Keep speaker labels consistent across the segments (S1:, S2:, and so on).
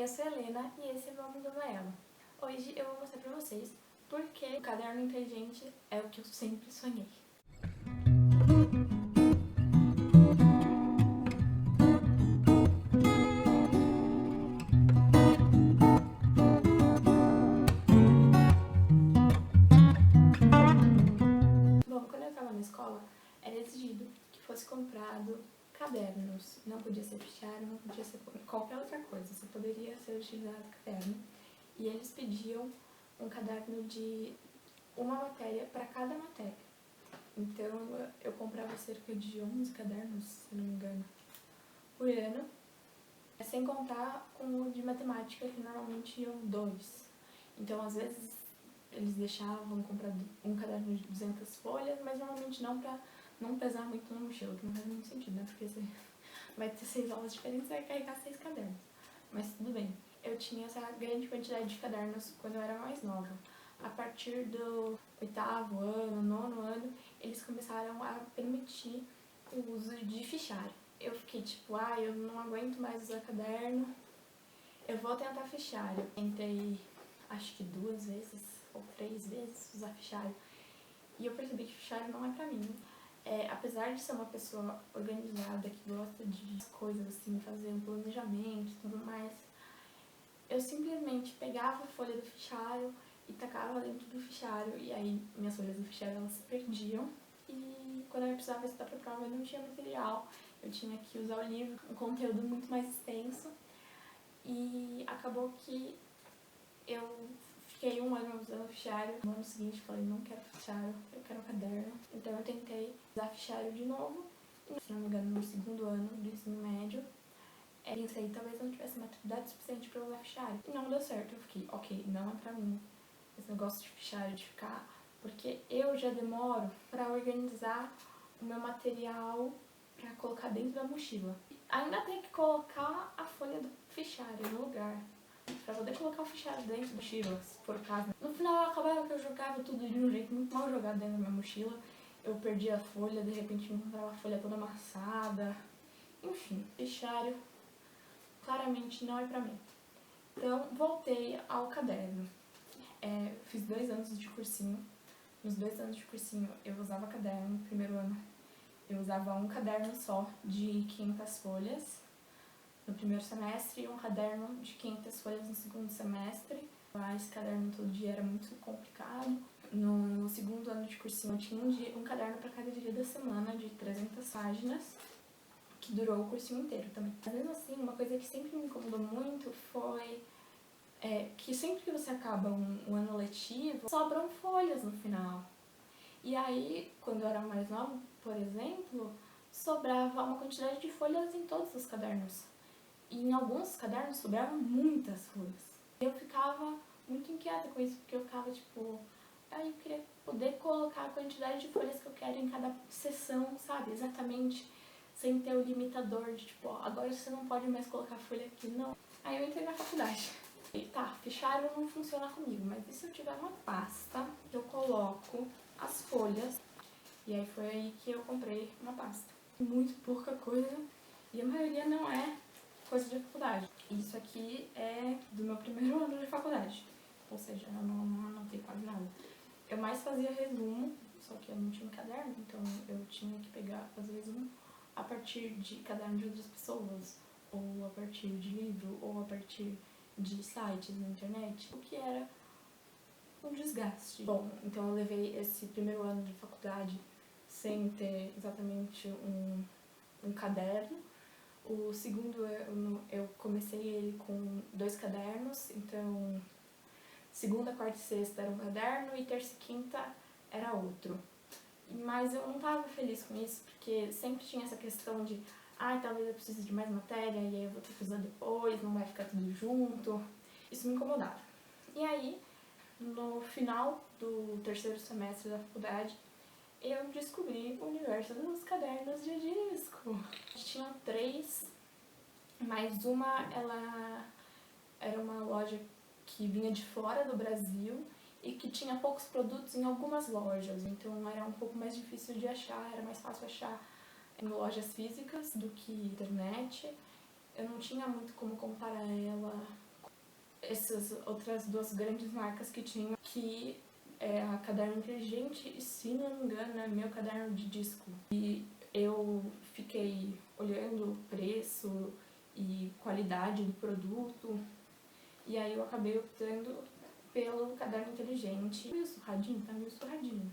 S1: eu sou a Helena e esse é o Mundo Ela. Hoje eu vou mostrar pra vocês porque o caderno inteligente é o que eu sempre sonhei. Bom, quando eu estava na escola, era exigido que fosse comprado cadernos. Não podia ser fichário, não podia ser qualquer outra coisa, só poderia ser utilizado caderno. E eles pediam um caderno de uma matéria para cada matéria. Então eu comprava cerca de 11 cadernos, se não me engano, por ano, sem contar com o de matemática, que normalmente iam 2. Então às vezes eles deixavam comprar um caderno de 200 folhas, mas normalmente não para não pesar muito na mochila, que não faz muito sentido, né? Porque você vai ter 6 aulas diferentes e vai carregar 6 cadernos. Mas tudo bem. Eu tinha essa grande quantidade de cadernos quando eu era mais nova. A partir do 8º ano, 9º ano, eles começaram a permitir o uso de fichário. Eu fiquei tipo, eu não aguento mais usar caderno, eu vou tentar fichário. Tentei, acho que 2 vezes ou 3 vezes usar fichário. E eu percebi que fichário não é pra mim. Apesar de ser uma pessoa organizada, que gosta de coisas assim, fazer um planejamento e tudo mais, eu simplesmente pegava a folha do fichário e tacava dentro do fichário, e aí minhas folhas do fichário elas se perdiam, e quando eu precisava estudar para a prova eu não tinha material, eu tinha que usar o livro, um conteúdo muito mais extenso, e acabou que eu fiquei um ano usando fichário. No ano seguinte falei, não quero fichário, eu quero um caderno, então eu tentei usar fichário de novo, e, se não me engano no 2º ano do ensino médio, pensei, talvez eu não tivesse maturidade suficiente para usar fichário. E não deu certo, eu fiquei, ok, não é pra mim esse negócio de fichário, de ficar, porque eu já demoro para organizar o meu material para colocar dentro da mochila. Ainda tem que colocar a folha do fichário no lugar, para poder colocar o fichário dentro da mochila, se for o caso. No final acabava que eu jogava tudo de um jeito muito mal jogado dentro da minha mochila. Eu perdi a folha, de repente encontrava a folha toda amassada. Enfim, fichário claramente não é pra mim. Então, voltei ao caderno. Fiz 2 anos de cursinho. Nos 2 anos de cursinho, eu usava caderno. No primeiro ano, eu usava um caderno só, de 500 folhas, no primeiro semestre, e um caderno de 500 folhas no segundo semestre. Esse caderno todo dia era muito complicado. No segundo ano de cursinho, eu tinha um caderno para cada dia da semana, de 300 páginas, que durou o cursinho inteiro também. Mas mesmo assim, uma coisa que sempre me incomodou muito foi que sempre que você acaba um ano letivo, sobram folhas no final. E aí, quando eu era mais nova, por exemplo, sobrava uma quantidade de folhas em todos os cadernos. E em alguns cadernos sobravam muitas folhas. Eu ficava muito inquieta com isso, porque eu ficava tipo, eu queria poder colocar a quantidade de folhas que eu quero em cada sessão, sabe? Exatamente, sem ter o limitador de tipo, agora você não pode mais colocar folha aqui, não. Aí eu entrei na faculdade. E tá, fichário não funciona comigo, mas e se eu tiver uma pasta, eu coloco as folhas, e aí foi aí que eu comprei uma pasta. Muito pouca coisa, e a maioria não é coisa de faculdade. Isso aqui é do meu primeiro ano de faculdade, ou seja, eu não anotei quase nada. Eu mais fazia resumo, só que eu não tinha caderno, então eu tinha que fazer resumo a partir de caderno de outras pessoas, ou a partir de livro, ou a partir de sites na internet, o que era um desgaste. Bom, então eu levei esse primeiro ano de faculdade sem ter exatamente um caderno. O segundo ano eu comecei ele com 2 cadernos, então segunda, quarta e sexta era um caderno e terça e quinta era outro. Mas eu não estava feliz com isso, porque sempre tinha essa questão de talvez eu precise de mais matéria e aí eu vou ter que usar depois, não vai ficar tudo junto. Isso me incomodava. E aí, no final do 3º semestre da faculdade, eu descobri o universo dos cadernos de disco. Tinham 3, mas uma ela era uma loja que vinha de fora do Brasil e que tinha poucos produtos em algumas lojas, então era um pouco mais difícil de achar, era mais fácil achar em lojas físicas do que internet. Eu não tinha muito como comparar ela essas outras duas grandes marcas que tinham, que é a Caderno Inteligente e, se não me engano, é Meu Caderno de Disco. E eu fiquei olhando o preço e qualidade do produto, e aí eu acabei optando pelo Caderno Inteligente. Tá meio surradinho? Tá meio surradinho.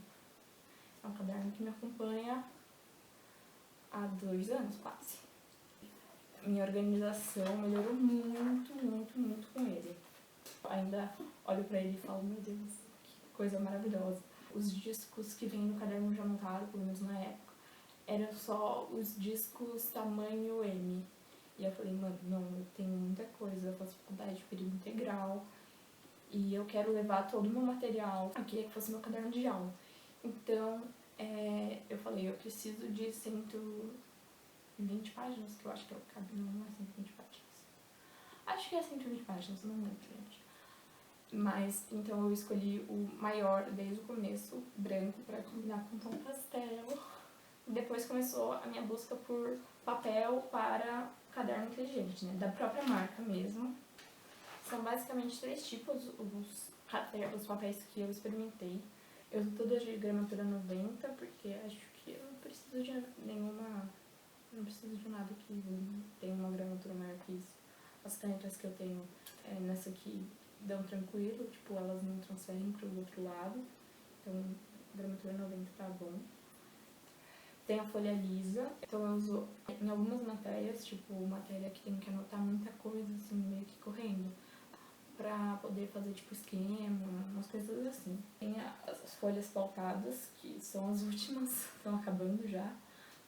S1: É um caderno que me acompanha há 2 anos, quase. Minha organização melhorou muito, muito, muito com ele. Ainda olho pra ele e falo, meu Deus, que coisa maravilhosa. Os discos que vêm no caderno já montado, pelo menos na época, eram só os discos tamanho M. E eu falei, mano, não, eu tenho muita coisa, eu faço faculdade de período integral e eu quero levar todo o meu material. Eu queria que fosse meu caderno de aula. Então, eu falei, eu preciso de 120 páginas, que eu acho que é o que cabe, não é 120 páginas. Acho que é 120 páginas, não lembro, gente. Mas, então eu escolhi o maior desde o começo, branco, pra combinar com tom pastel. Depois começou a minha busca por papel para caderno inteligente, né? Da própria marca mesmo. São basicamente 3 tipos os papéis que eu experimentei. Eu uso todas de gramatura 90, porque acho que eu não preciso de nenhuma... Não preciso de nada que tenha uma gramatura maior que isso. As canetas que eu tenho nessa aqui dão tranquilo, tipo, elas não transferem pro outro lado. Então, gramatura 90 tá bom. Tem a folha lisa, então eu uso em algumas matérias, tipo matéria que tem que anotar muita coisa, assim, meio que correndo, pra poder fazer tipo esquema, umas coisas assim. Tem as folhas pautadas, que são as últimas, estão acabando já,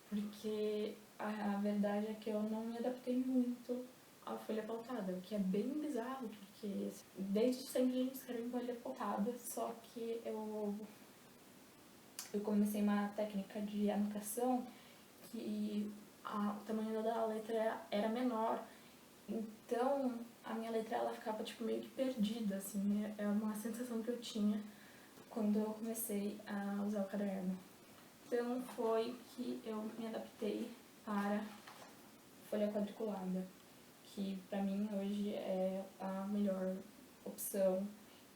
S1: porque a verdade é que eu não me adaptei muito à folha pautada, o que é bem bizarro, porque desde sempre a gente escreve em folha pautada, só que eu comecei uma técnica de anotação que o tamanho da letra era menor, então a minha letra ela ficava tipo meio que perdida, assim, é uma sensação que eu tinha quando eu comecei a usar o caderno. Então foi que eu me adaptei para folha quadriculada, que pra mim hoje é a melhor opção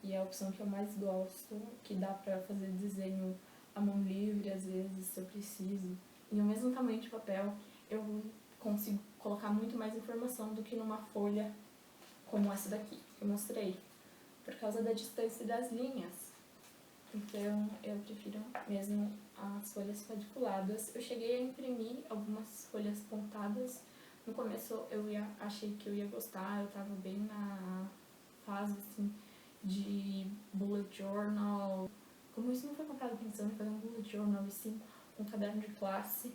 S1: e é a opção que eu mais gosto, que dá pra fazer desenho a mão livre, às vezes, se eu preciso. E no mesmo tamanho de papel, eu consigo colocar muito mais informação do que numa folha como essa daqui, que eu mostrei, por causa da distância das linhas. Então, eu prefiro mesmo as folhas quadriculadas. Eu cheguei a imprimir algumas folhas pontadas. No começo, achei que eu ia gostar, eu tava bem na fase, assim, de bullet journal. Como isso não foi comprado pensando em fazer um bullet journal e sim um caderno de classe,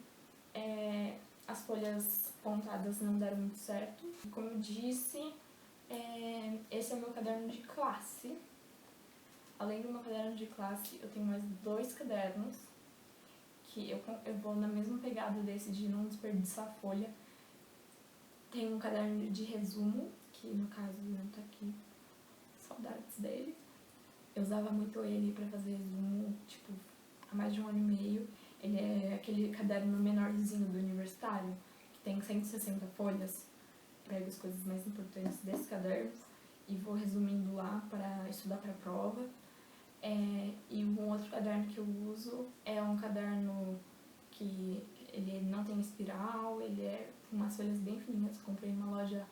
S1: as folhas pontadas não deram muito certo. Como eu disse, esse é o meu caderno de classe. Além do meu caderno de classe, eu tenho mais 2 cadernos, que eu vou na mesma pegada desse de não desperdiçar folha. Tem um caderno de resumo, que no caso não tá aqui, saudades dele. Eu usava muito ele pra fazer resumo, tipo, há mais de 1 ano e meio. Ele é aquele caderno menorzinho do universitário, que tem 160 folhas. Pego as coisas mais importantes desse caderno e vou resumindo lá para estudar para a prova. E um outro caderno que eu uso é um caderno que ele não tem espiral, ele é com umas folhas bem fininhas. Comprei em uma loja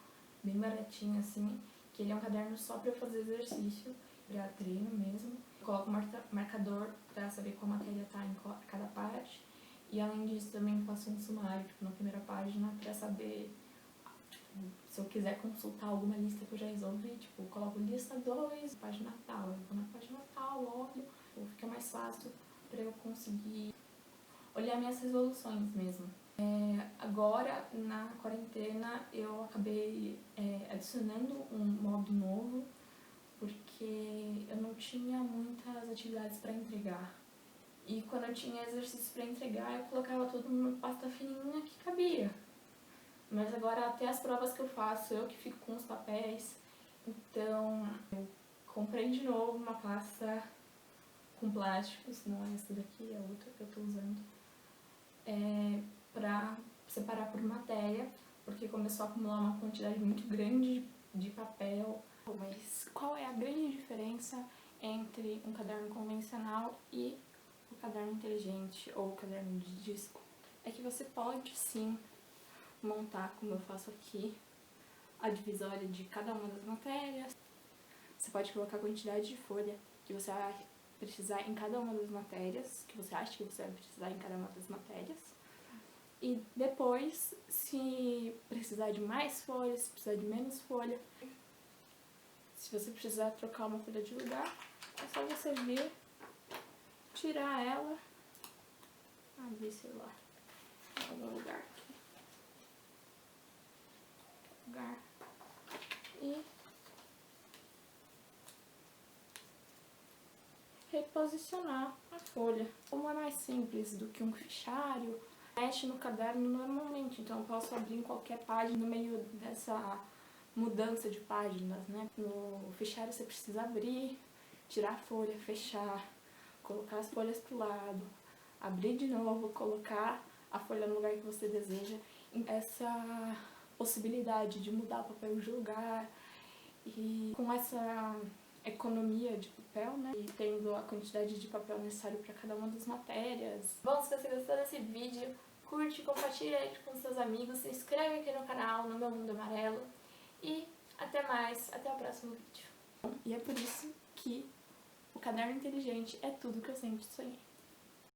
S1: bem baratinha assim, que ele é um caderno só para eu fazer exercício, para treino mesmo. Eu coloco marcador para saber qual matéria tá em cada parte. E além disso também faço um sumário, tipo, na primeira página, para saber, tipo, se eu quiser consultar alguma lista que eu já resolvi, tipo, coloco lista 2, página tal, eu vou na página tal, olho, fica mais fácil para eu conseguir olhar minhas resoluções mesmo. Agora, na quarentena, eu acabei adicionando um modo novo, porque eu não tinha muitas atividades para entregar. E quando eu tinha exercício para entregar, eu colocava tudo numa pasta fininha que cabia. Mas agora, até as provas que eu faço, eu que fico com os papéis. Então, eu comprei de novo uma pasta com plásticos, não é essa daqui, é outra que eu tô usando, pra separar por matéria, porque começou a acumular uma quantidade muito grande de papel. Mas qual é a grande diferença entre um caderno convencional e o caderno inteligente ou o caderno de disco? É que você pode sim montar, como eu faço aqui, a divisória de cada uma das matérias. Você pode colocar a quantidade de folha que você vai precisar em cada uma das matérias, que você acha que você vai precisar em cada uma das matérias. E depois, se precisar de mais folha, se precisar de menos folha, se você precisar trocar uma folha de lugar, é só você vir, tirar ela, abrir, sei lá, em algum lugar aqui. E reposicionar a folha. Como é mais simples do que um fichário, mexe no caderno normalmente, então eu posso abrir em qualquer página no meio dessa mudança de páginas, né? No fichário você precisa abrir, tirar a folha, fechar, colocar as folhas pro lado, abrir de novo, colocar a folha no lugar que você deseja. Essa possibilidade de mudar o papel de lugar e com essa economia de papel, né? E tendo a quantidade de papel necessário para cada uma das matérias. Bom, se você gostou desse vídeo, curte, compartilha ele com seus amigos, se inscreve aqui no canal, no Meu Mundo Amarelo. E até mais, até o próximo vídeo. E é por isso que o caderno inteligente é tudo que eu sempre sonhei.